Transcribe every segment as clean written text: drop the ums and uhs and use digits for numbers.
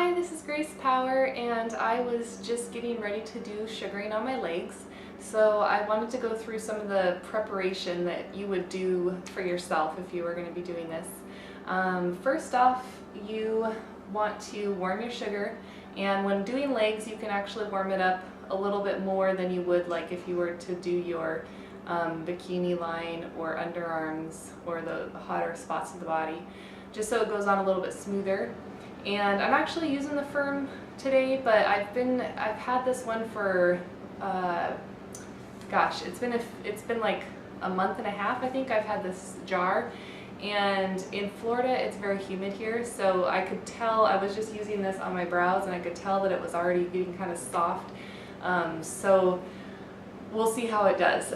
Hi, this is Grace Power, and I was just getting ready to do sugaring on my legs. So I wanted to go through some of the preparation that you would do for yourself if you were going to be doing this. First off, you want to warm your sugar, and when doing legs you can actually warm it up a little bit more than you would like if you were to do your bikini line or underarms or the hotter spots of the body, just so it goes on a little bit smoother. And I'm actually using the Firm today, but I've had this one for gosh, it's been like a month and a half. I think I've had this jar, and in Florida it's very humid here, so I could tell, I was just using this on my brows and I could tell that it was already getting kind of soft. So we'll see how it does.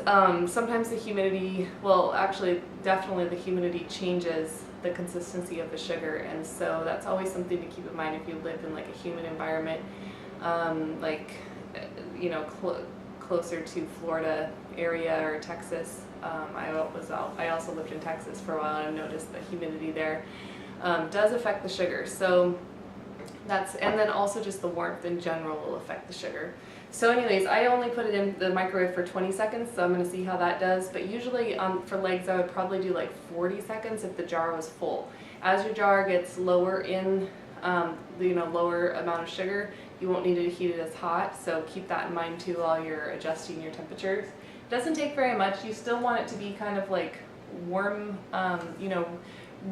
Sometimes the humidity, well, actually definitely the humidity changes the consistency of the sugar, and so that's always something to keep in mind if you live in like a humid environment, like closer to Florida area or Texas. I also lived in Texas for a while, and I noticed the humidity there does affect the sugar. So and then also just the warmth in general will affect the sugar. So anyways, I only put it in the microwave for 20 seconds, so I'm going to see how that does. But usually for legs I would probably do like 40 seconds if the jar was full. As your jar gets lower in lower amount of sugar, you won't need to heat it as hot, so keep that in mind too while you're adjusting your temperatures. It doesn't take very much. You still want it to be kind of like warm,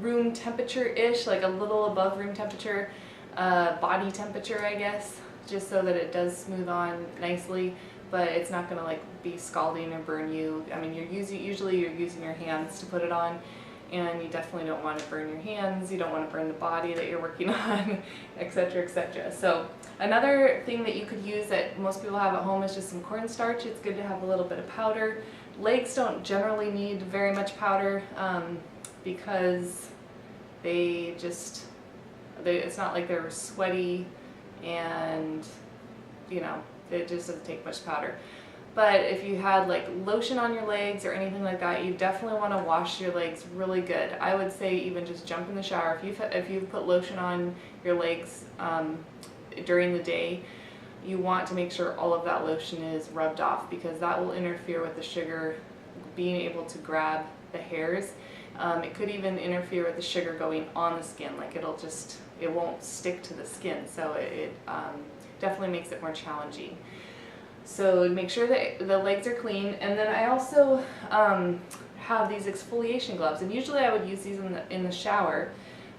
room temperature-ish, like a little above room temperature, body temperature, I guess, just so that it does smooth on nicely, but it's not going to like be scalding or burn you. I mean, usually you're using your hands to put it on, and you definitely don't want to burn your hands, you don't want to burn the body that you're working on, etc., etc. So another thing that you could use that most people have at home is just some cornstarch. It's good to have a little bit of powder. Legs don't generally need very much powder because it's not like they're sweaty, and it just doesn't take much powder. But if you had like lotion on your legs or anything like that, you definitely want to wash your legs really good. I would say even just jump in the shower. If you've put lotion on your legs during the day, you want to make sure all of that lotion is rubbed off, because that will interfere with the sugar being able to grab the hairs. It could even interfere with the sugar going on the skin, like it won't stick to the skin, so it definitely makes it more challenging. So make sure that the legs are clean. And then I also have these exfoliation gloves, and usually I would use these in the shower,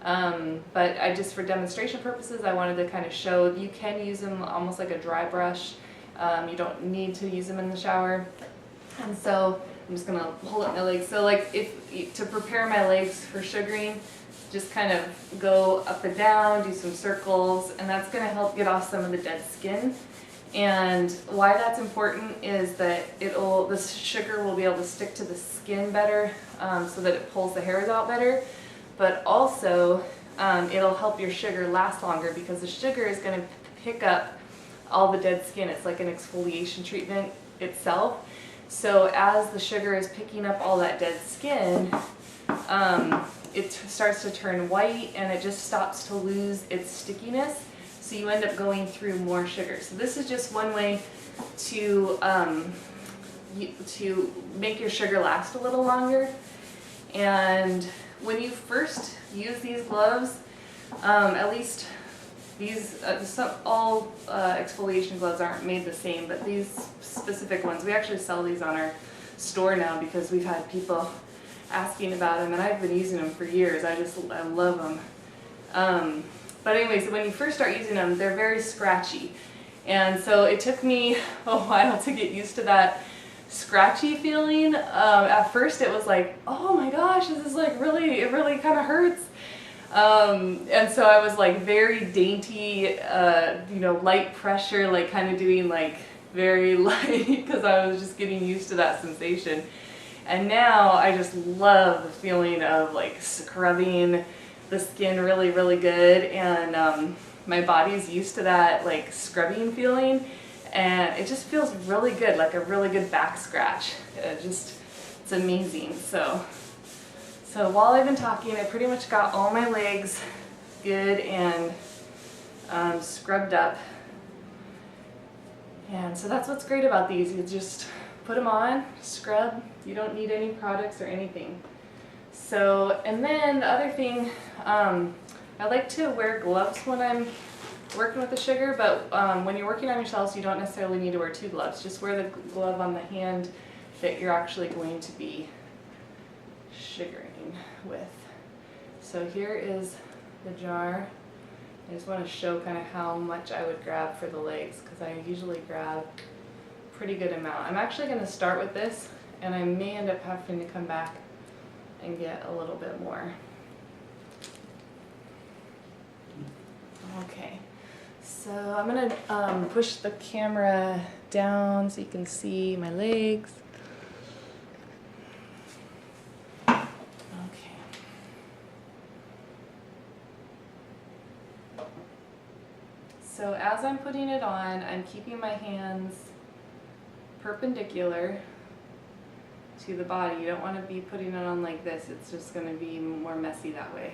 but for demonstration purposes I wanted to kind of show you can use them almost like a dry brush. You don't need to use them in the shower. And so I'm just gonna hold up my legs. So like to prepare my legs for sugaring, just kind of go up and down, do some circles, and that's gonna help get off some of the dead skin. And why that's important is that the sugar will be able to stick to the skin better, so that it pulls the hairs out better. But also it'll help your sugar last longer, because the sugar is going to pick up all the dead skin. It's like an exfoliation treatment itself. So as the sugar is picking up all that dead skin, it starts to turn white, and it just stops to lose its stickiness. So you end up going through more sugar. So this is just one way to make your sugar last a little longer. And when you first use these gloves, at least these, all exfoliation gloves aren't made the same, but these specific ones, we actually sell these on our store now because we've had people asking about them, and I've been using them for years. I love them. But anyways, when you first start using them, they're very scratchy. And so it took me a while to get used to that scratchy feeling. At first it was like, oh my gosh, this is like it really kind of hurts. And so I was like very dainty, light pressure, like kind of doing like very light, because I was just getting used to that sensation. And now I just love the feeling of like scrubbing the skin really, really good, and my body's used to that like scrubbing feeling, and it just feels really good, like a really good back scratch. It's amazing. So while I've been talking, I pretty much got all my legs good and scrubbed up. And so that's what's great about these. You just put them on, scrub. You don't need any products or anything. So, and then the other thing, I like to wear gloves when I'm working with the sugar, but when you're working on yourselves, you don't necessarily need to wear 2 gloves. Just wear the glove on the hand that you're actually going to be sugaring with. So here is the jar. I just want to show kind of how much I would grab for the legs, because I usually grab a pretty good amount. I'm actually going to start with this, and I may end up having to come back and get a little bit more. Okay, so I'm going to push the camera down so you can see my legs. So as I'm putting it on, I'm keeping my hands perpendicular to the body. You don't want to be putting it on like this. It's just going to be more messy that way.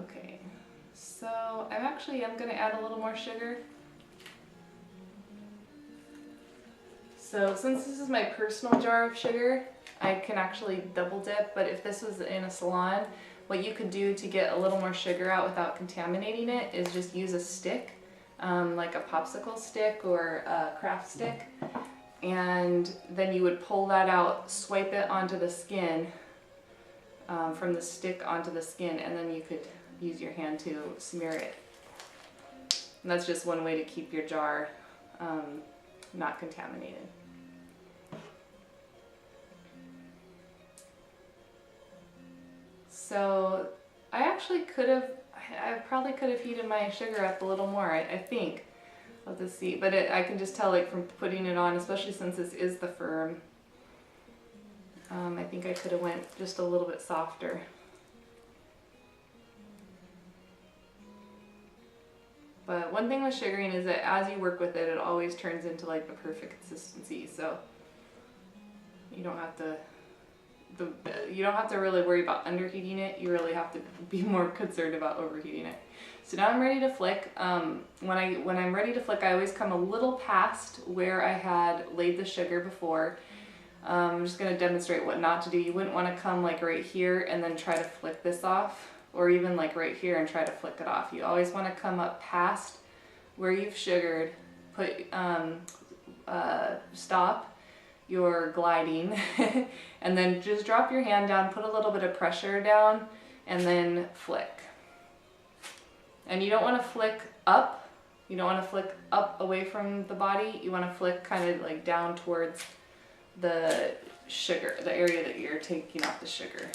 Okay, so I'm going to add a little more sugar. So since this is my personal jar of sugar, I can actually double dip, but if this was in a salon, what you could do to get a little more sugar out without contaminating it is just use a stick, like a popsicle stick or a craft stick, and then you would pull that out, swipe it onto the skin, from the stick onto the skin, and then you could use your hand to smear it. And that's just one way to keep your jar not contaminated. So I probably could have heated my sugar up a little more, I think. I'll have to see, but I can just tell, like, from putting it on, especially since this is the firm, I think I could have went just a little bit softer. But one thing with sugaring is that as you work with it, it always turns into like the perfect consistency. So you don't have to really worry about underheating it. You really have to be more concerned about overheating it. So now I'm ready to flick. When I'm ready to flick, I always come a little past where I had laid the sugar before. I'm just going to demonstrate what not to do. You wouldn't want to come like right here and then try to flick this off, or even like right here and try to flick it off. You always want to come up past where you've sugared, stop your gliding, and then just drop your hand down, put a little bit of pressure down, and then flick. And you don't want to flick up. You don't want to flick up away from the body. You want to flick kind of like down towards the sugar, the area that you're taking off the sugar.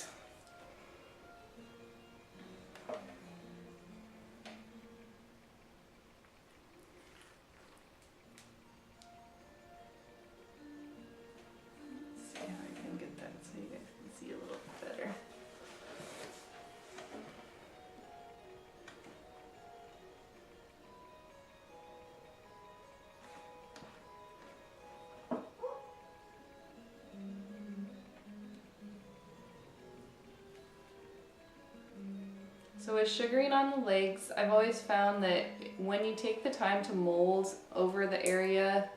So with sugaring on the legs, I've always found that when you take the time to mold over the area,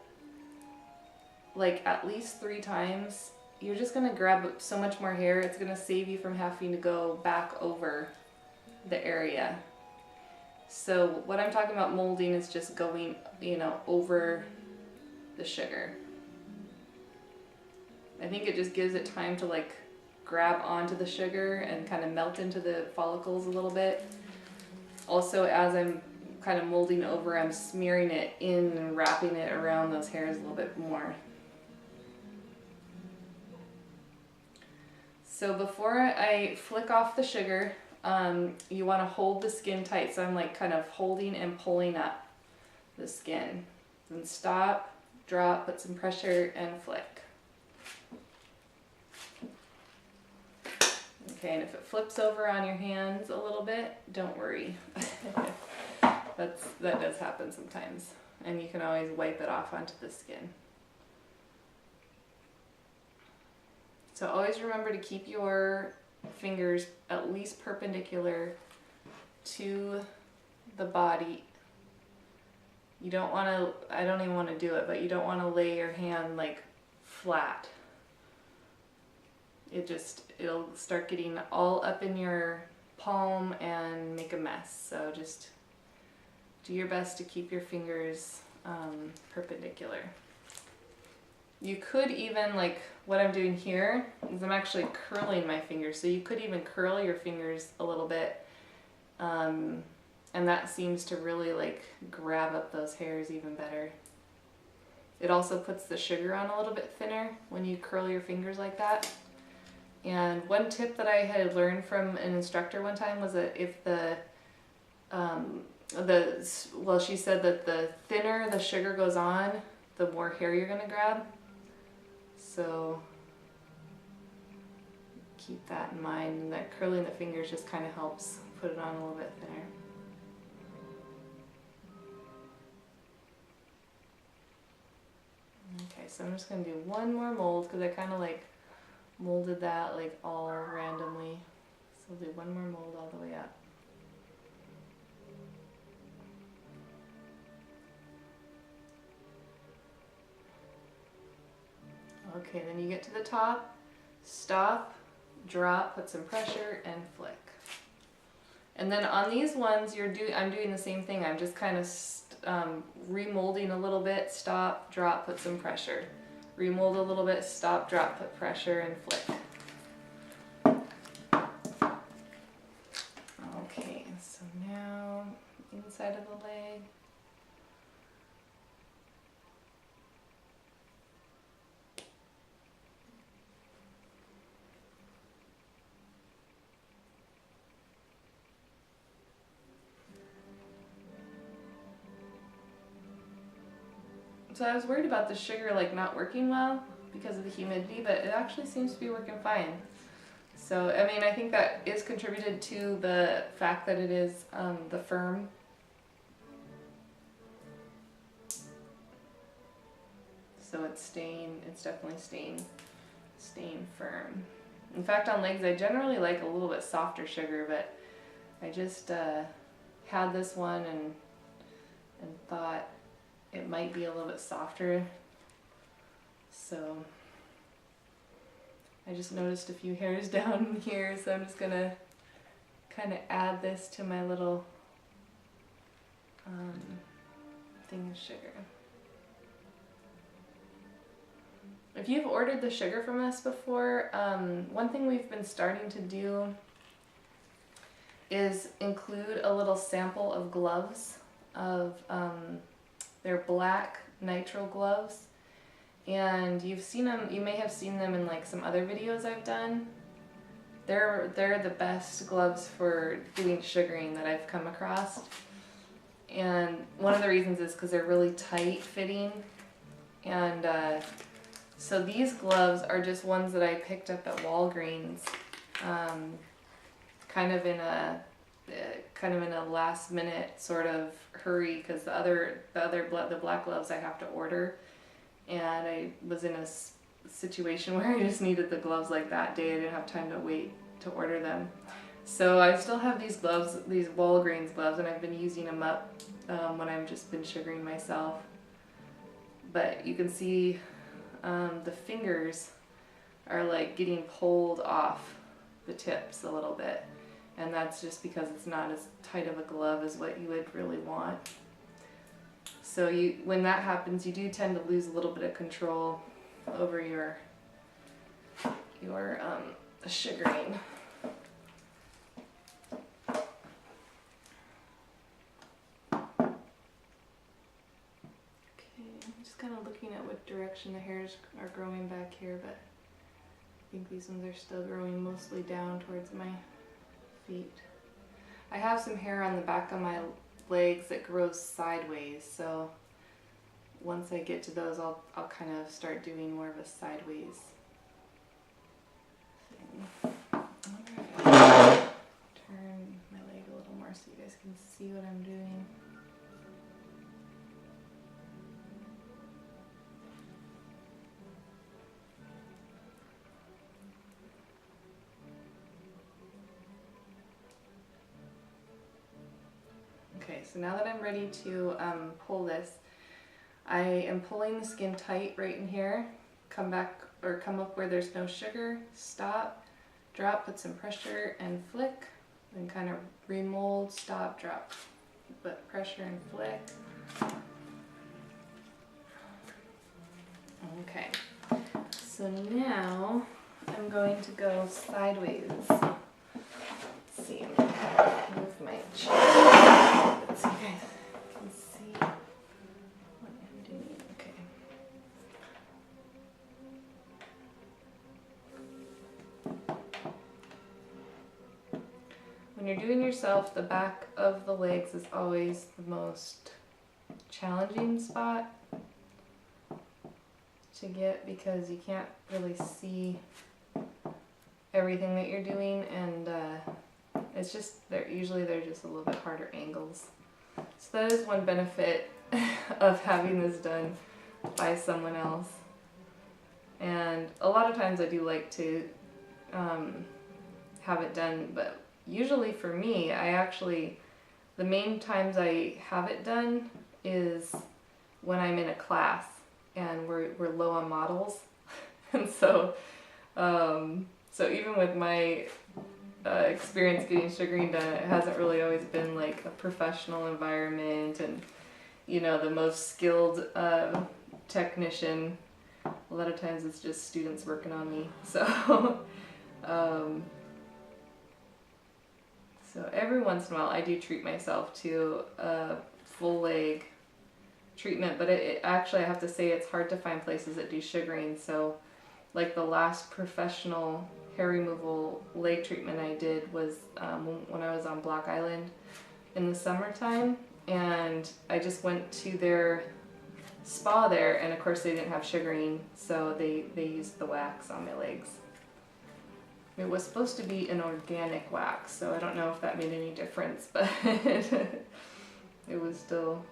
like at least 3 times, you're just going to grab so much more hair. It's going to save you from having to go back over the area. So what I'm talking about molding is just going, over the sugar. I think it just gives it time to like grab onto the sugar and kind of melt into the follicles a little bit. Also, as I'm kind of molding over, I'm smearing it in and wrapping it around those hairs a little bit more. So before I flick off the sugar, you want to hold the skin tight. So I'm like kind of holding and pulling up the skin. Then stop, drop, put some pressure, and flick. Okay, and if it flips over on your hands a little bit, don't worry. That does happen sometimes. And you can always wipe it off onto the skin. So always remember to keep your fingers at least perpendicular to the body. You don't want to, I don't even want to do it, but you don't want to lay your hand like flat. It'll start getting all up in your palm and make a mess. So just do your best to keep your fingers perpendicular. You could even, like what I'm doing here is I'm actually curling my fingers, so you could even curl your fingers a little bit, and that seems to really like grab up those hairs even better. It also puts the sugar on a little bit thinner when you curl your fingers like that. And one tip that I had learned from an instructor one time was that if well, she said that the thinner the sugar goes on, the more hair you're going to grab. So keep that in mind, and that curling the fingers just kind of helps put it on a little bit thinner. Okay, so I'm just going to do one more mold because I kind of like molded that like all randomly. So I'll do one more mold all the way up. Okay, then you get to the top, stop, drop, put some pressure, and flick. And then on these ones, I'm doing the same thing. I'm just kind of remolding a little bit, stop, drop, put some pressure. Remold a little bit, stop, drop, put pressure, and flick. Okay, so now inside of the leg. So I was worried about the sugar like not working well because of the humidity, but it actually seems to be working fine. So I mean, I think that is contributed to the fact that it is the firm. So it's staying, it's definitely staying firm. In fact, on legs I generally like a little bit softer sugar, but I just had this one and thought it might be a little bit softer, so I just noticed a few hairs down here, so I'm just gonna kind of add this to my little thing of sugar. If you've ordered the sugar from us before, one thing we've been starting to do is include a little sample of gloves of they're black nitrile gloves, and you've seen them, you may have seen them in like some other videos I've done. They're the best gloves for doing sugaring that I've come across, and one of the reasons is because they're really tight fitting, and so these gloves are just ones that I picked up at Walgreens, kind of in a last minute sort of hurry, because the black gloves I have to order, and I was in a situation where I just needed the gloves like that day. I didn't have time to wait to order them. So I still have these gloves, these Walgreens gloves, and I've been using them up when I've just been sugaring myself. But you can see the fingers are like getting pulled off the tips a little bit. And that's just because it's not as tight of a glove as what you would really want. So when that happens, you do tend to lose a little bit of control over your sugaring. Okay, I'm just kind of looking at what direction the hairs are growing back here, but I think these ones are still growing mostly down towards my feet. I have some hair on the back of my legs that grows sideways, so once I get to those, I'll kind of start doing more of a sideways thing. I wonder if I can turn my leg a little more so you guys can see what I'm doing. Okay, so now that I'm ready to pull this, I am pulling the skin tight right in here. Come back or come up where there's no sugar, stop, drop, put some pressure and flick, then kind of remold, stop, drop, put pressure and flick. Okay, so now I'm going to go sideways. Let's see, I'm gonna move my chair. Let's see if you guys can see what I'm doing. Okay. When you're doing yourself, the back of the legs is always the most challenging spot to get because you can't really see everything that you're doing, and it's just they're just a little bit harder angles. So that is one benefit of having this done by someone else. And a lot of times I do like to have it done, but usually for me, the main times I have it done is when I'm in a class and we're low on models. And so even with my experience getting sugaring done, it hasn't really always been like a professional environment and, you know, the most skilled technician. A lot of times it's just students working on me. So so every once in a while I do treat myself to a full leg treatment, but it actually, I have to say, it's hard to find places that do sugaring. So like the last professional hair removal leg treatment I did was when I was on Block Island in the summertime, and I just went to their spa there, and of course they didn't have sugaring, so they used the wax on my legs. It was supposed to be an organic wax, so I don't know if that made any difference, but it was still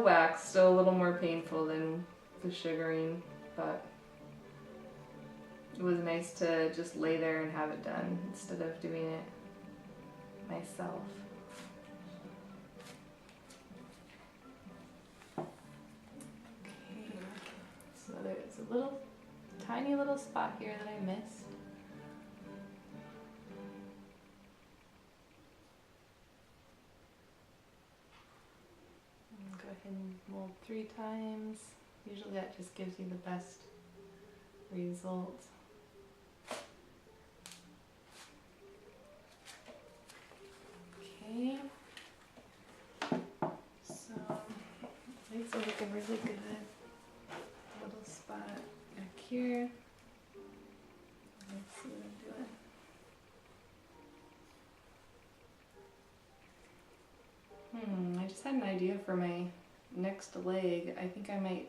wax, still a little more painful than the sugaring, but it was nice to just lay there and have it done instead of doing it myself. Okay, so there's a little, tiny little spot here that I missed. Go ahead and mold 3 times. Usually that just gives you the best result. Okay, so legs are looking really good. Little spot back here. Let's see what I'm doing. I just had an idea for my next leg. I think I might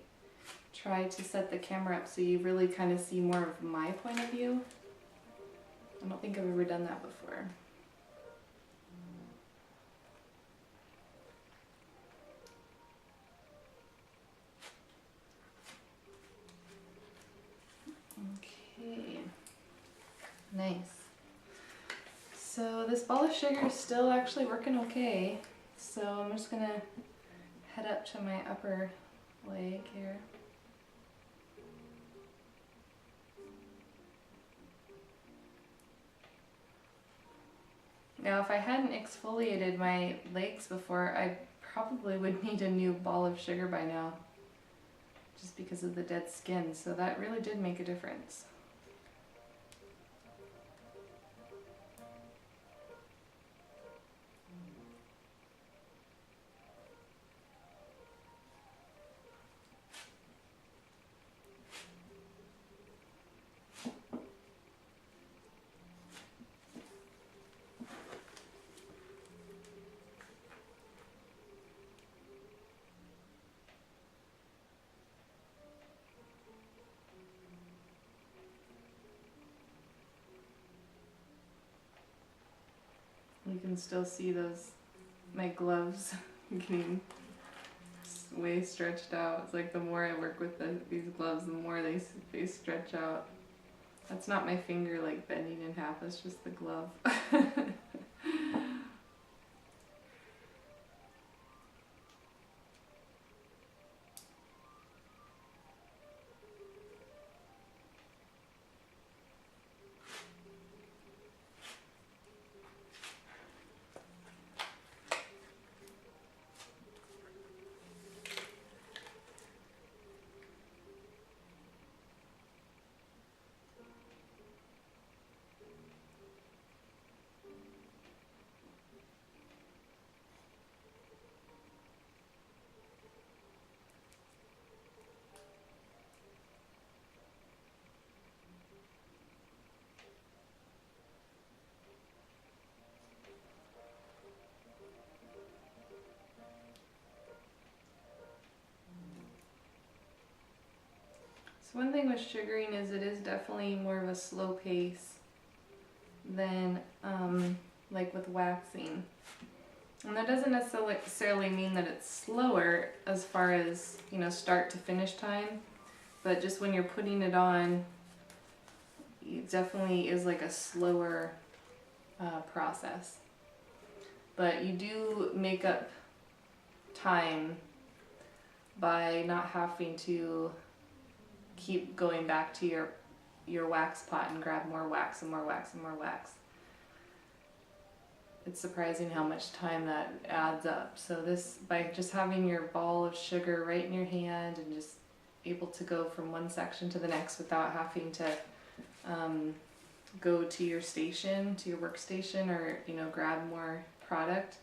try to set the camera up so you really kind of see more of my point of view. I don't think I've ever done that before. Okay, nice. So this ball of sugar is still actually working okay. So I'm just gonna head up to my upper leg here. Now if I hadn't exfoliated my legs before, I probably would need a new ball of sugar by now, just because of the dead skin, so that really did make a difference. You can still see my gloves getting way stretched out. It's like the more I work with these gloves, the more they stretch out. That's not my finger like bending in half, that's just the glove. So one thing with sugaring is it is definitely more of a slow pace than like with waxing. And that doesn't necessarily mean that it's slower as far as, you know, start to finish time, but just when you're putting it on, it definitely is like a slower process. But you do make up time by not having to keep going back to your wax pot and grab more wax and more wax and more wax. It's surprising how much time that adds up. So this, by just having your ball of sugar right in your hand and just able to go from one section to the next without having to go to your station, to your workstation, or, you know, grab more product,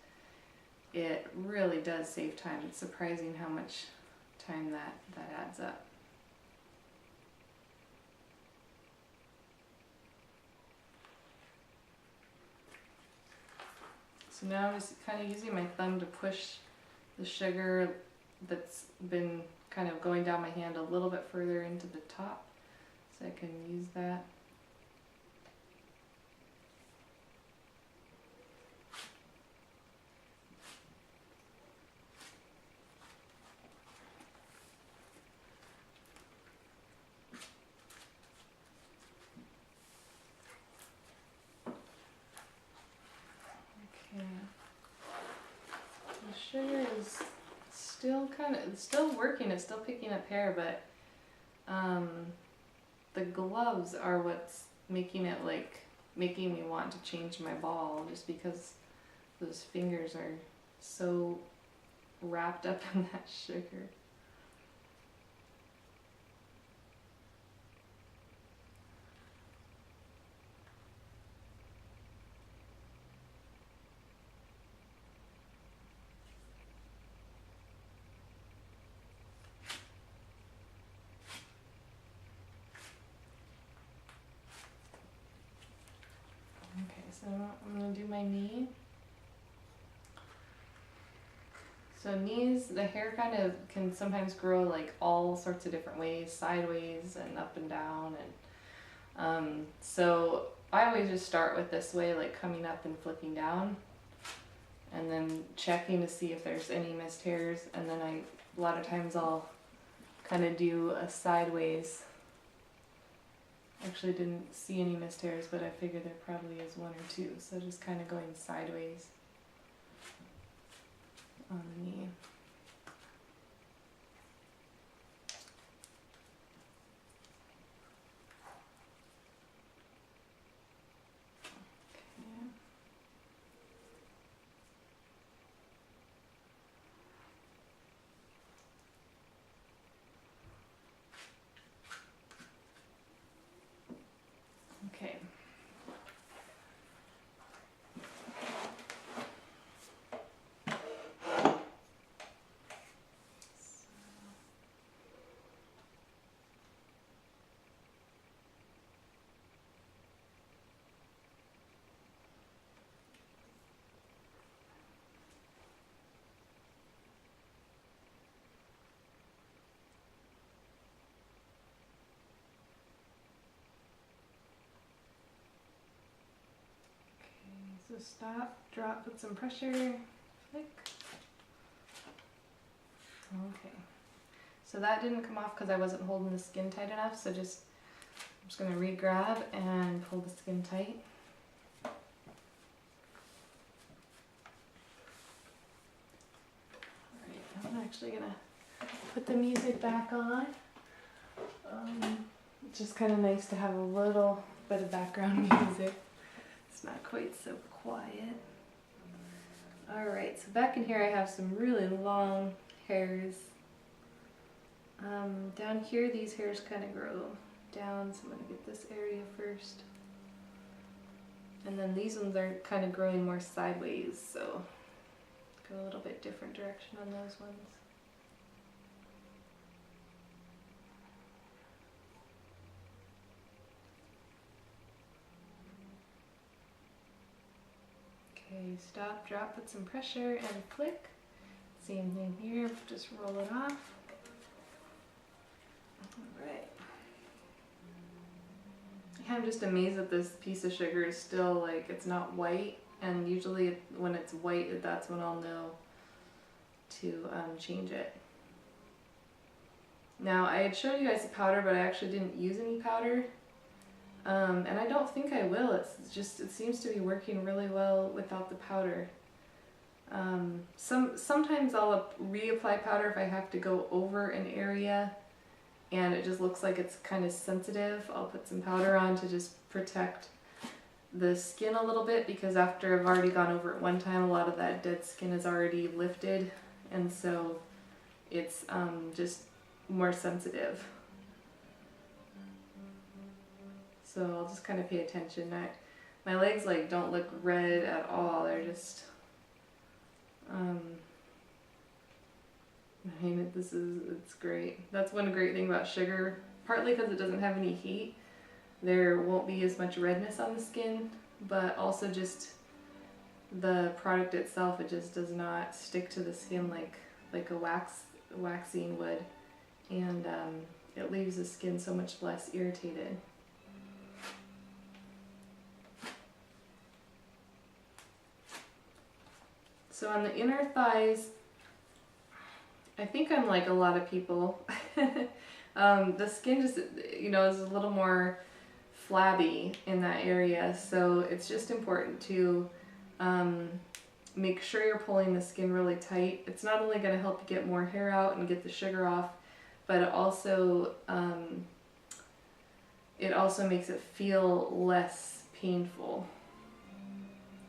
it really does save time. It's surprising how much time that adds up. So now I'm just kind of using my thumb to push the sugar that's been kind of going down my hand a little bit further into the top, so I can use that. The sugar is still it's still working, it's still picking up hair, but the gloves are what's making me want to change my ball, just because those fingers are so wrapped up in that sugar. So I'm going to do my knee. So knees, the hair kind of can sometimes grow like all sorts of different ways, sideways and up and down. And so I always just start with this way, like coming up and flicking down, and then checking to see if there's any missed hairs. And then a lot of times I'll kind of do a sideways. Actually didn't see any missed hairs, but I figured there probably is one or two. So just kind of going sideways on the knee. Okay. So stop, drop, put some pressure, flick. Okay. So that didn't come off because I wasn't holding the skin tight enough, so I'm just going to re-grab and pull the skin tight. Alright, I'm actually going to put the music back on. It's just kind of nice to have a little bit of background music. It's not quite so quiet. Alright, so back in here I have some really long hairs. Down here these hairs kind of grow down, so I'm going to get this area first. And then these ones are kind of growing more sideways, so go a little bit different direction on those ones. Okay, stop, drop, put some pressure, and flick. Same thing here, just roll it off. Alright. I'm just amazed that this piece of sugar is still like, it's not white, and usually when it's white, that's when I'll know to change it. Now, I had showed you guys the powder, but I actually didn't use any powder. And I don't think I will. It's just, it seems to be working really well without the powder. Sometimes I'll reapply powder if I have to go over an area and it just looks like it's kind of sensitive. I'll put some powder on to just protect the skin a little bit, because after I've already gone over it one time, a lot of that dead skin is already lifted, and so it's just more sensitive. So I'll just kind of pay attention. My legs like don't look red at all. They're just, I mean, it's great. That's one great thing about sugar, partly because it doesn't have any heat. There won't be as much redness on the skin, but also just the product itself, it just does not stick to the skin like a waxing would, and it leaves the skin so much less irritated. So on the inner thighs, I think I'm like a lot of people. The skin just, you know, is a little more flabby in that area, so it's just important to make sure you're pulling the skin really tight. It's not only going to help you get more hair out and get the sugar off, but it also makes it feel less painful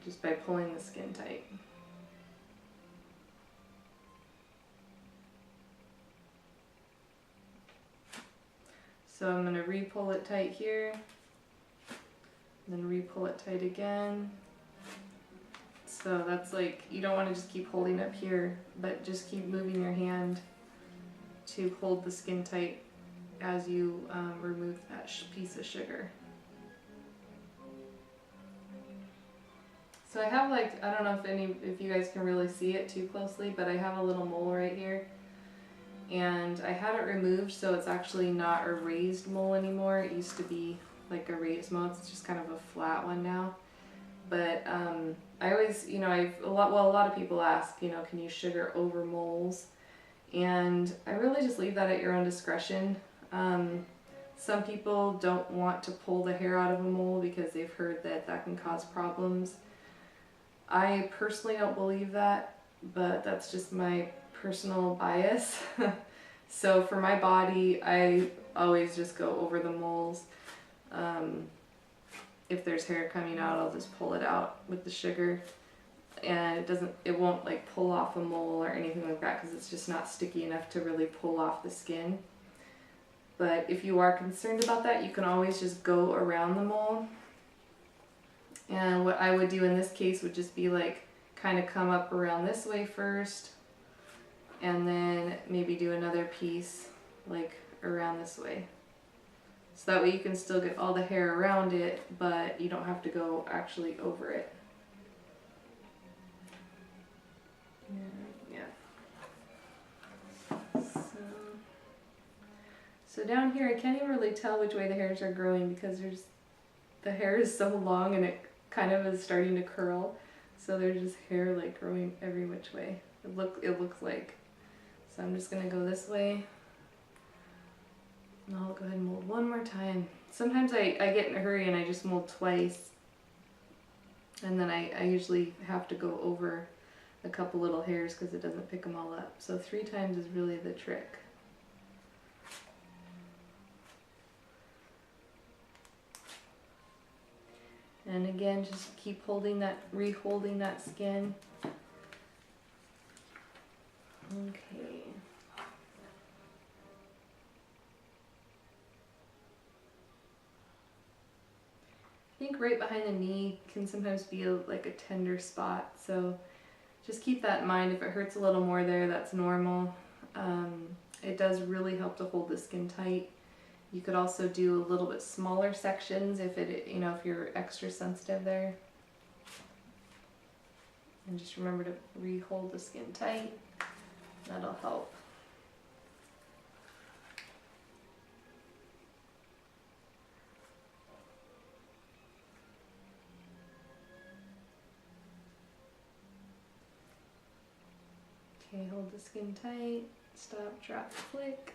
just by pulling the skin tight. So I'm going to re-pull it tight here, then re-pull it tight again. So that's like, you don't want to just keep holding up here, but just keep moving your hand to hold the skin tight as you remove that piece of sugar. So I have like, I don't know if you guys can really see it too closely, but I have a little mole right here. And I had it removed, so it's actually not a raised mole anymore. It used to be like a raised mole. It's just kind of a flat one now. But I always, you know, a lot of people ask, you know, can you sugar over moles? And I really just leave that at your own discretion. Some people don't want to pull the hair out of a mole because they've heard that that can cause problems. I personally don't believe that, but that's just my personal bias. So for my body, I always just go over the moles. If there's hair coming out, I'll just pull it out with the sugar, and it won't like pull off a mole or anything like that, because it's just not sticky enough to really pull off the skin. But if you are concerned about that, you can always just go around the mole. And what I would do in this case would just be like kind of come up around this way first, and then maybe do another piece like around this way. So that way you can still get all the hair around it, but you don't have to go actually over it. Yeah. So down here, I can't even really tell which way the hairs are growing, because the hair is so long and it kind of is starting to curl. So there's just hair like growing every which way. It looks like. So I'm just gonna go this way. And I'll go ahead and mold one more time. Sometimes I get in a hurry and I just mold twice. And then I usually have to go over a couple little hairs because it doesn't pick them all up. So 3 times is really the trick. And again, just keep holding that, re-holding that skin. Okay. I think right behind the knee can sometimes be like a tender spot, so just keep that in mind. If it hurts a little more there, that's normal. It does really help to hold the skin tight. You could also do a little bit smaller sections if if you're extra sensitive there. And just remember to re-hold the skin tight. That'll help. Okay, hold the skin tight, stop, drop, flick.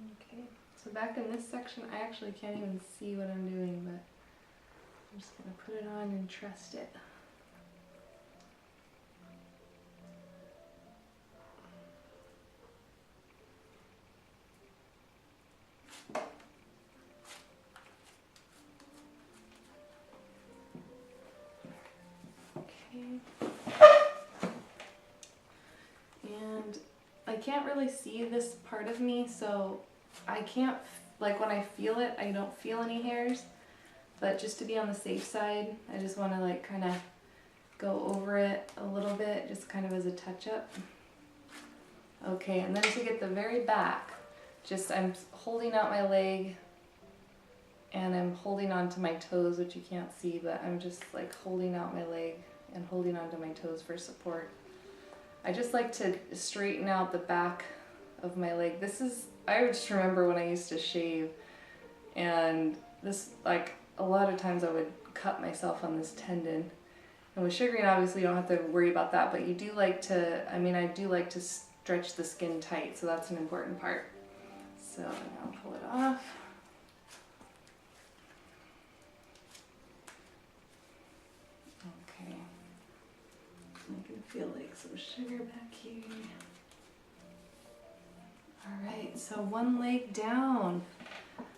Okay, so back in this section, I actually can't even see what I'm doing, but I'm just going to put it on and trust it. And I can't really see this part of me, so I can't, like when I feel it, I don't feel any hairs, but just to be on the safe side, I just want to like kind of go over it a little bit, just kind of as a touch-up. Okay, and then to get the very back, just I'm holding out my leg and I'm holding onto my toes, which you can't see, but I'm just like holding out my leg and holding onto my toes for support. I just like to straighten out the back of my leg. This is, I just remember when I used to shave, and this, like a lot of times I would cut myself on this tendon. And with sugaring, obviously you don't have to worry about that, but you do like to, I mean, I do like to stretch the skin tight, so that's an important part. So now pull it off. Okay. I can feel like some sugar back here. Alright, so one leg down.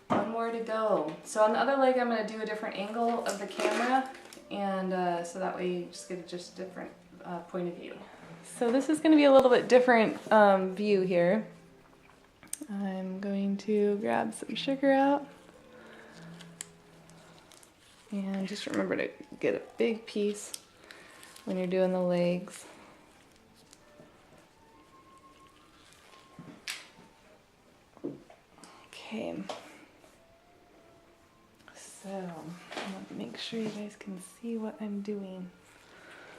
One more to go. So on the other leg I'm going to do a different angle of the camera, and so that way you just get just a different point of view. So this is going to be a little bit different view here. I'm going to grab some sugar out. And just remember to get a big piece when you're doing the legs. Okay. So, let me make sure you guys can see what I'm doing.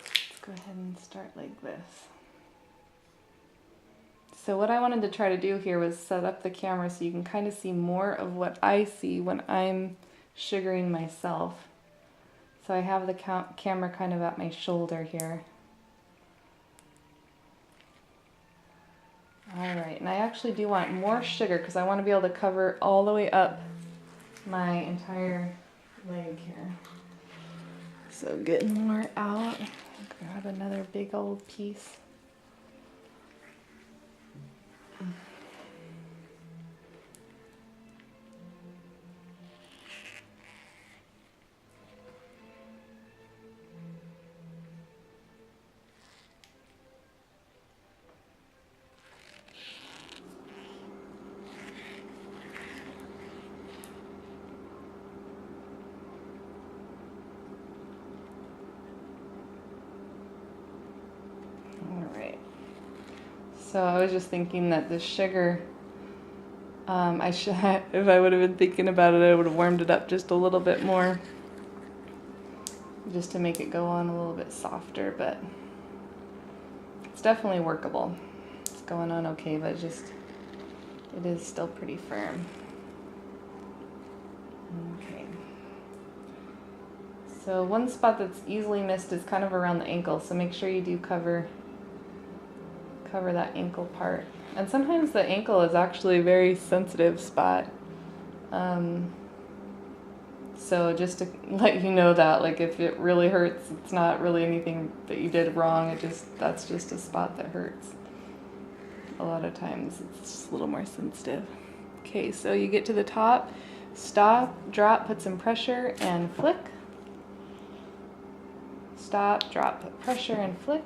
Let's go ahead and start like this. So what I wanted to try to do here was set up the camera so you can kind of see more of what I see when I'm sugaring myself. So I have the camera kind of at my shoulder here. Alright, and I actually do want more sugar because I want to be able to cover all the way up my entire leg here. So getting more out. Grab another big old piece. So I was just thinking that this sugar, if I would have been thinking about it, I would have warmed it up just a little bit more, just to make it go on a little bit softer, but it's definitely workable. It's going on okay, but it is still pretty firm. Okay. So one spot that's easily missed is kind of around the ankle, so make sure you do cover that ankle part. And sometimes the ankle is actually a very sensitive spot. So just to let you know that, like, if it really hurts, it's not really anything that you did wrong. That's just a spot that hurts. A lot of times it's just a little more sensitive. Okay, so you get to the top, stop, drop, put some pressure, and flick. Stop, drop, put pressure, and flick.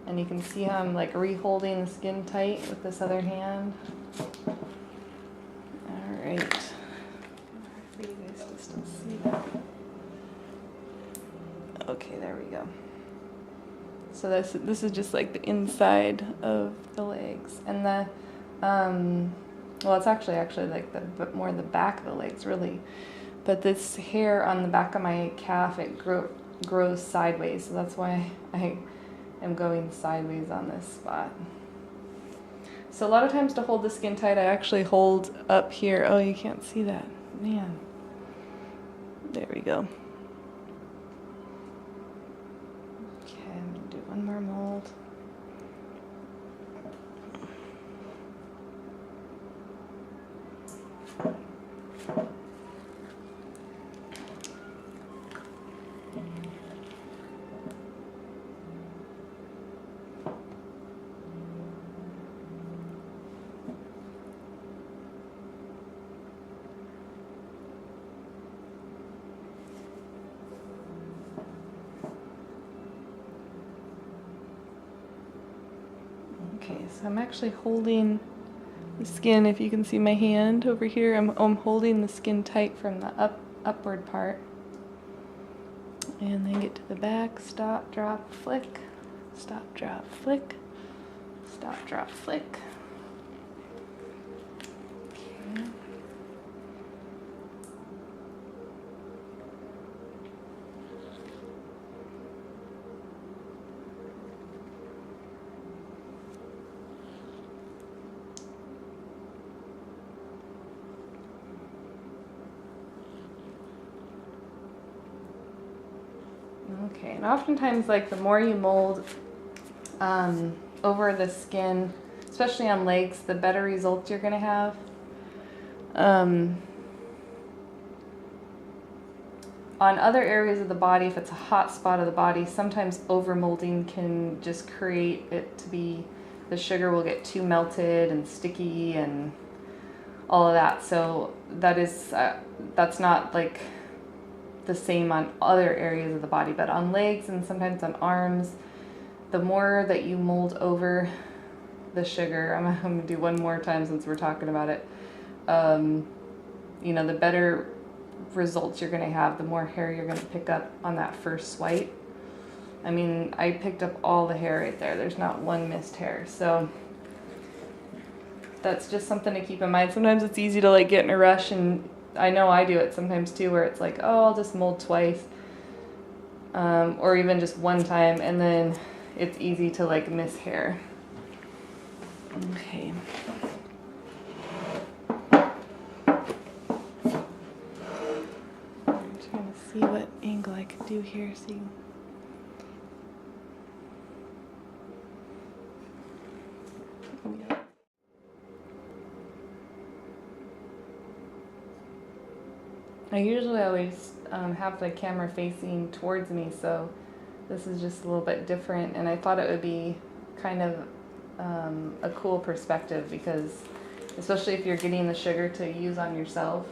And you can see how I'm like re-holding the skin tight with this other hand. All right. For you guys to still see that. Okay, there we go. So this is just like the inside of the legs, and the well, it's actually like more the back of the legs really. But this hair on the back of my calf, it grows sideways, so that's why I am going sideways on this spot. So a lot of times to hold the skin tight, I actually hold up here. Oh, you can't see that. Man. There we go. Okay, I'm gonna do one more mold. Okay, so I'm actually holding the skin. If you can see my hand over here, I'm holding the skin tight from the upward part. And then get to the back, stop, drop, flick, stop, drop, flick, stop, drop, flick. Okay. Okay, and oftentimes, like, the more you mold over the skin, especially on legs, the better results you're going to have. On other areas of the body, if it's a hot spot of the body, sometimes over molding can just create it to be, the sugar will get too melted and sticky and all of that. So that is, that's not like the same on other areas of the body, but on legs and sometimes on arms, the more that you mold over the sugar, I'm gonna do one more time since we're talking about it, you know, the better results you're gonna have, the more hair you're gonna pick up on that first swipe. I mean, I picked up all the hair right there. There's not one missed hair. So that's just something to keep in mind. Sometimes it's easy to like get in a rush, and I know I do it sometimes too, where it's like, oh, I'll just mold twice, or even just one time, and then it's easy to like miss hair. Okay. I'm trying to see what angle I can do here. See. I usually always have the camera facing towards me, so this is just a little bit different, and I thought it would be kind of a cool perspective, because especially if you're getting the sugar to use on yourself,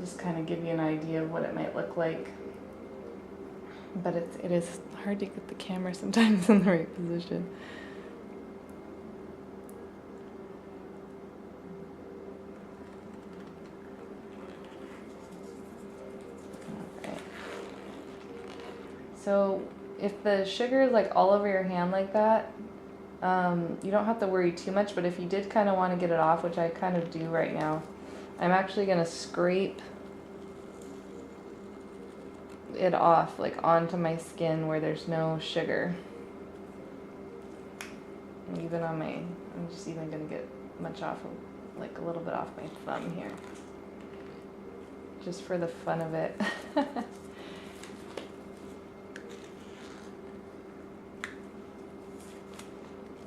just kind of give you an idea of what it might look like. But it is hard to get the camera sometimes in the right position. So if the sugar is like all over your hand like that, you don't have to worry too much, but if you did kind of want to get it off, which I kind of do right now, I'm actually going to scrape it off like onto my skin where there's no sugar. And even on my, I'm just even going to get much off, like a little bit off my thumb here, just for the fun of it.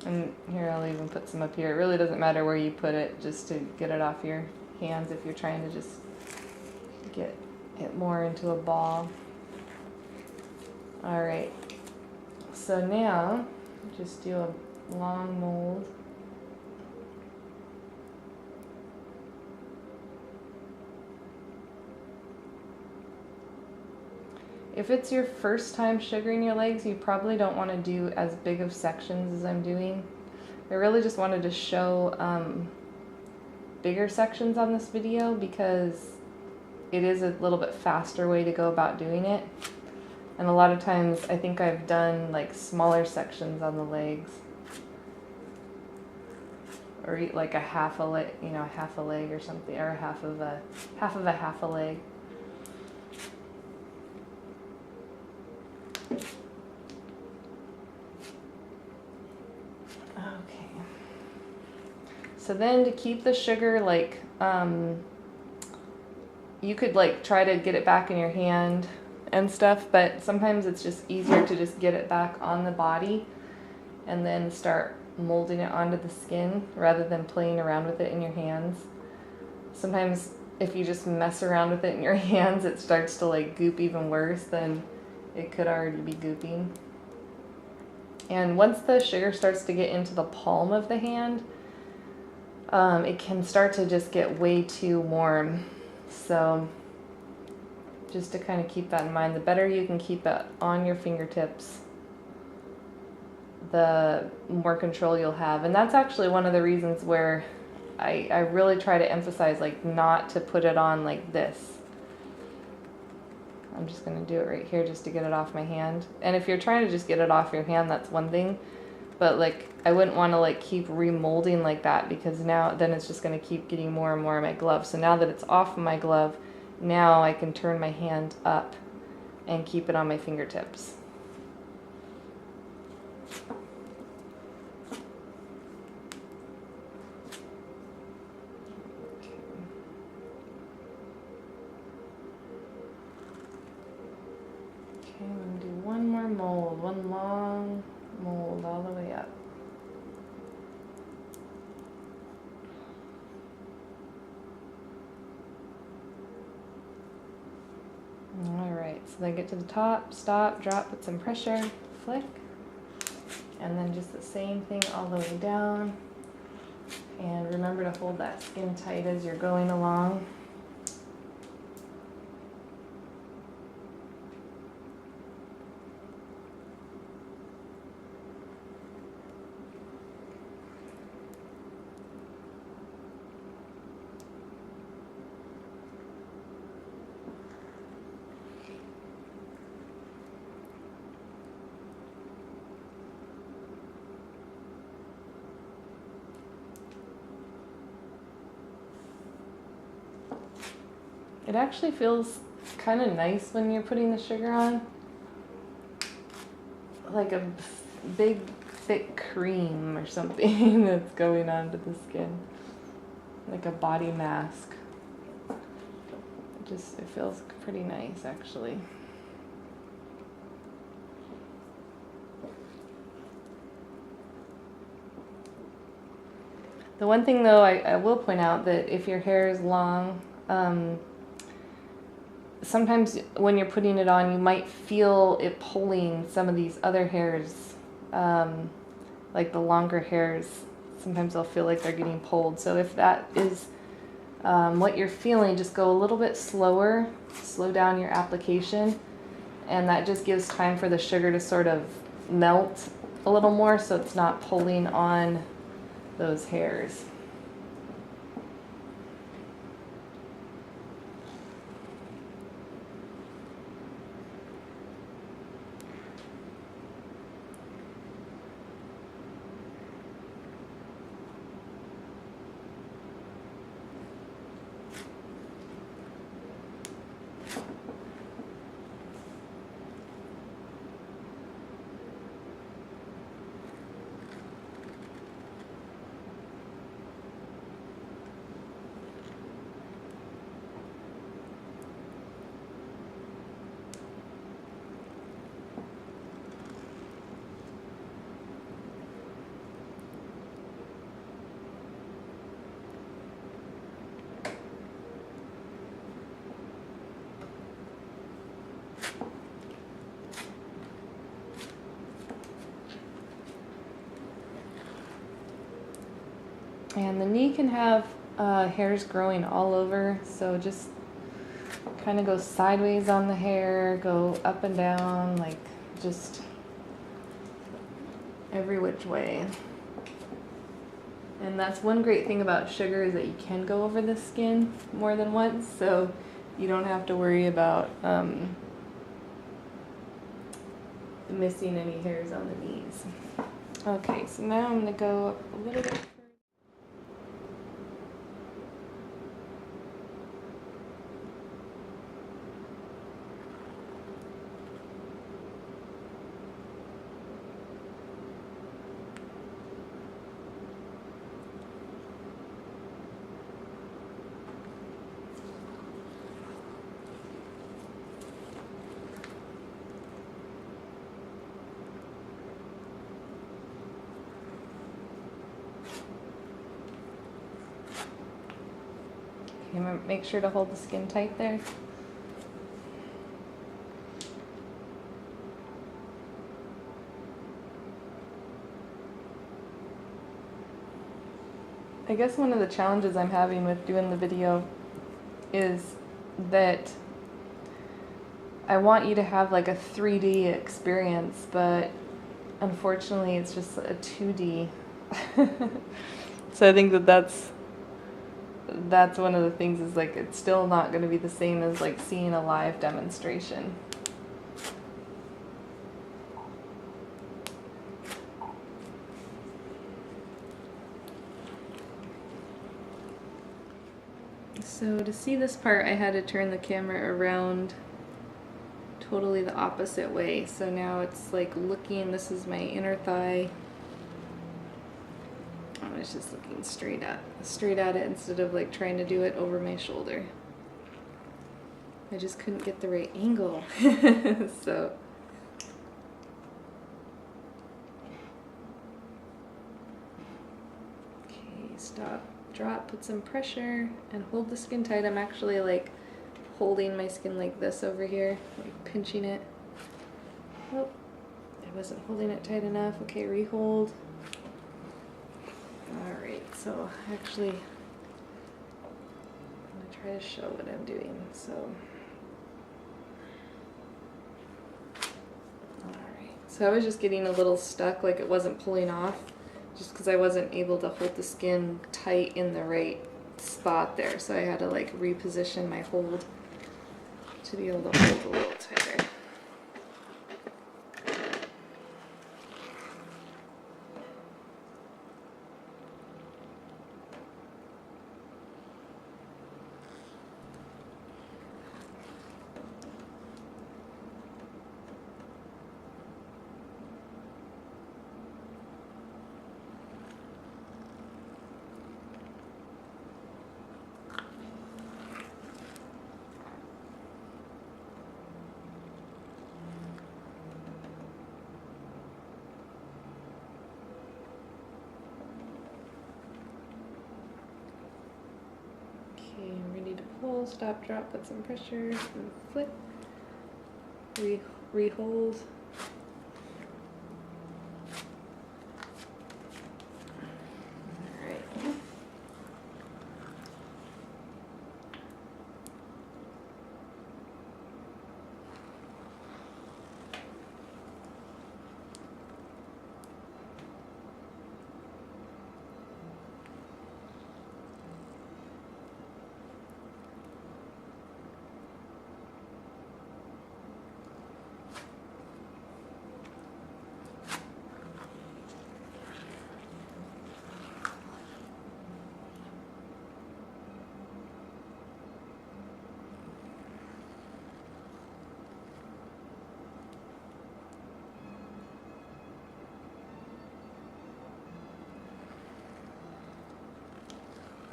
And here, I'll even put some up here. It really doesn't matter where you put it, just to get it off your hands if you're trying to just get it more into a ball. All right, so now just do a long mold. If it's your first time sugaring your legs, you probably don't want to do as big of sections as I'm doing. I really just wanted to show bigger sections on this video, because it is a little bit faster way to go about doing it. And a lot of times I think I've done like smaller sections on the legs, or like a half a leg, you know, half a leg or something, or half of a leg. Okay. So then to keep the sugar, like, you could like try to get it back in your hand and stuff, but sometimes it's just easier to just get it back on the body and then start molding it onto the skin rather than playing around with it in your hands. Sometimes if you just mess around with it in your hands, it starts to like goop even worse than it could already be gooping. And once the sugar starts to get into the palm of the hand, it can start to just get way too warm. So just to kind of keep that in mind, the better you can keep it on your fingertips, the more control you'll have. And that's actually one of the reasons where I really try to emphasize like not to put it on like this. I'm just going to do it right here just to get it off my hand. And if you're trying to just get it off your hand, that's one thing. But like I wouldn't want to like keep remolding like that, because then it's just going to keep getting more and more in my glove. So now that it's off of my glove, now I can turn my hand up and keep it on my fingertips. Okay, I'm going to do one more mold, one long mold all the way up. Alright, so then get to the top, stop, drop, put some pressure, flick, and then just the same thing all the way down. And remember to hold that skin tight as you're going along. It actually feels kind of nice when you're putting the sugar on. Like a big, thick cream or something that's going onto the skin. Like a body mask. It feels pretty nice, actually. The one thing, though, I will point out that if your hair is long, sometimes when you're putting it on, you might feel it pulling some of these other hairs, like the longer hairs. Sometimes they'll feel like they're getting pulled. So if that is what you're feeling, just go a little bit slower, slow down your application, and that just gives time for the sugar to sort of melt a little more so it's not pulling on those hairs. And the knee can have hairs growing all over, so just kind of go sideways on the hair, go up and down, like just every which way. And that's one great thing about sugar, is that you can go over the skin more than once, so you don't have to worry about missing any hairs on the knees. Okay, so now I'm going to go up a little bit. Make sure to hold the skin tight there. I guess one of the challenges I'm having with doing the video is that I want you to have like a 3D experience, but unfortunately it's just a 2D. So I think that that's one of the things, is like it's still not going to be the same as like seeing a live demonstration. So to see this part, I had to turn the camera around totally the opposite way. So now it's like looking, this is my inner thigh. Oh, it's just looking straight at it instead of like trying to do it over my shoulder. I just couldn't get the right angle. So okay, stop, drop, put some pressure, and hold the skin tight. I'm actually like holding my skin like this over here, like pinching it. Oh, I wasn't holding it tight enough. Okay, re-hold. Alright, so actually I'm going to try to show what I'm doing. So, alright, so I was just getting a little stuck, like it wasn't pulling off, just because I wasn't able to hold the skin tight in the right spot there. So I had to like reposition my hold to be able to hold a little tighter. Okay, I'm ready to pull, stop, drop, put some pressure, and flip, re-hold. Alright.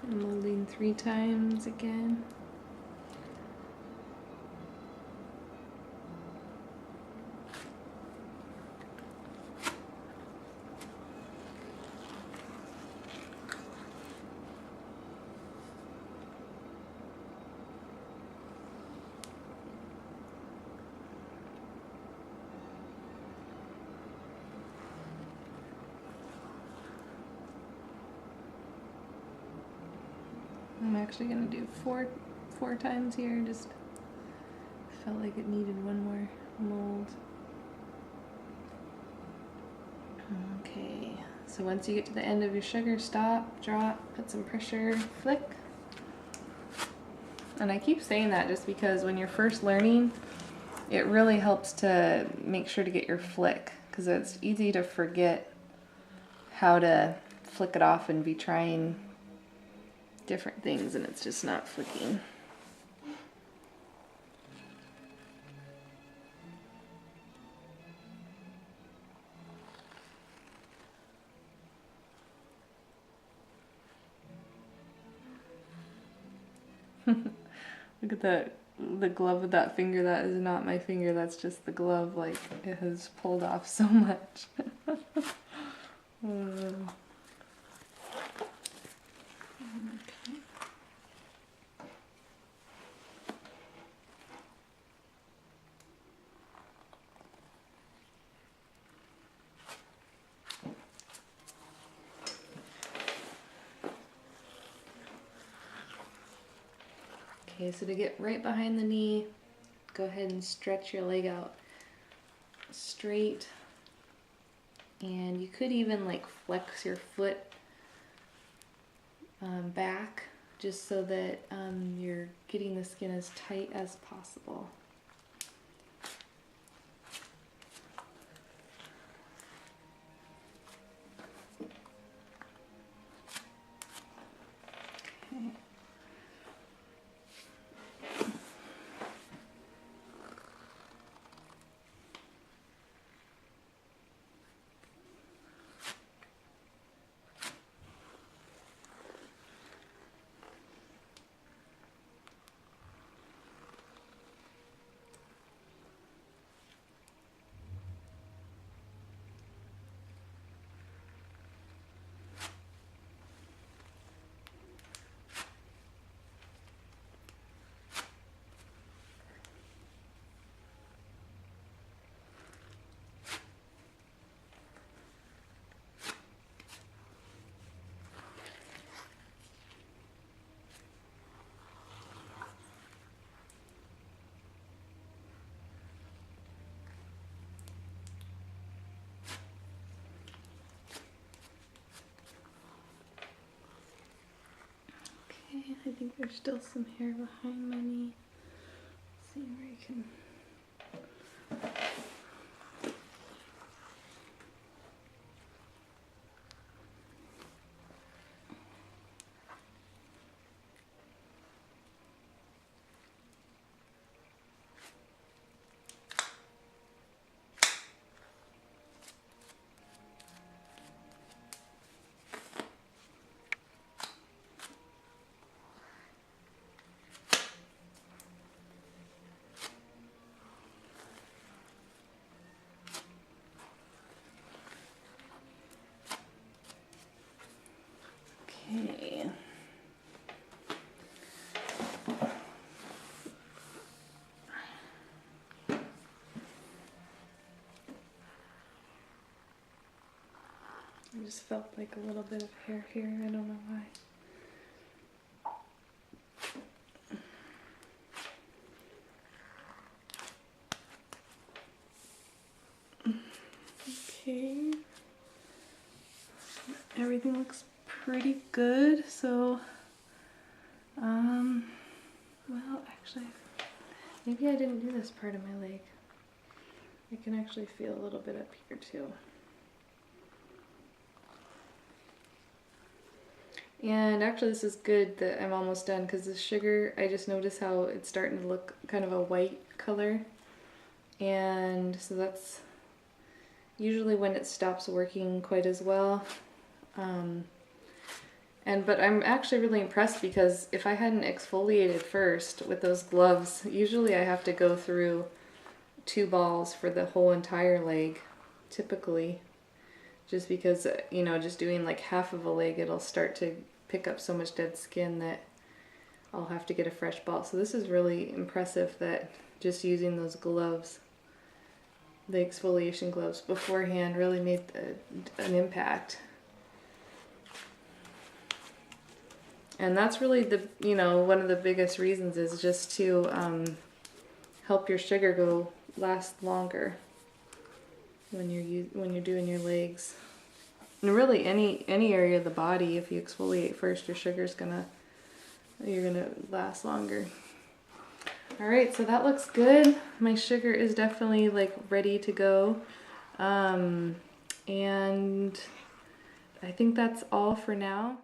I'm molding 3 times again. I'm actually going to do four times here, just felt like it needed one more mold. Okay, so once you get to the end of your sugar, stop, drop, put some pressure, flick. And I keep saying that just because when you're first learning, it really helps to make sure to get your flick, because it's easy to forget how to flick it off and be trying different things and it's just not flicking. Look at that, the glove with that finger. That is not my finger, that's just the glove. Like, it has pulled off so much. Okay, so to get right behind the knee, go ahead and stretch your leg out straight. And you could even like flex your foot back just so that you're getting the skin as tight as possible. Okay. I think there's still some hair behind my knee. Let's see where you can. Okay. I just felt like a little bit of hair here. I don't know why. Okay. Everything looks pretty good. So, well, actually, maybe I didn't do this part of my leg. I can actually feel a little bit up here too. And actually this is good that I'm almost done because the sugar, I just noticed how it's starting to look kind of a white color. And so that's usually when it stops working quite as well. But I'm actually really impressed because if I hadn't exfoliated first with those gloves, usually I have to go through 2 balls for the whole entire leg, typically. Just because, you know, just doing like half of a leg, it'll start to pick up so much dead skin that I'll have to get a fresh ball. So this is really impressive that just using those gloves, the exfoliation gloves beforehand, really made an impact. And that's really the, you know, one of the biggest reasons is just to help your sugar last longer when you're doing your legs. And really any area of the body, if you exfoliate first, your sugar's you're gonna last longer. All right, so that looks good. My sugar is definitely like ready to go. And I think that's all for now.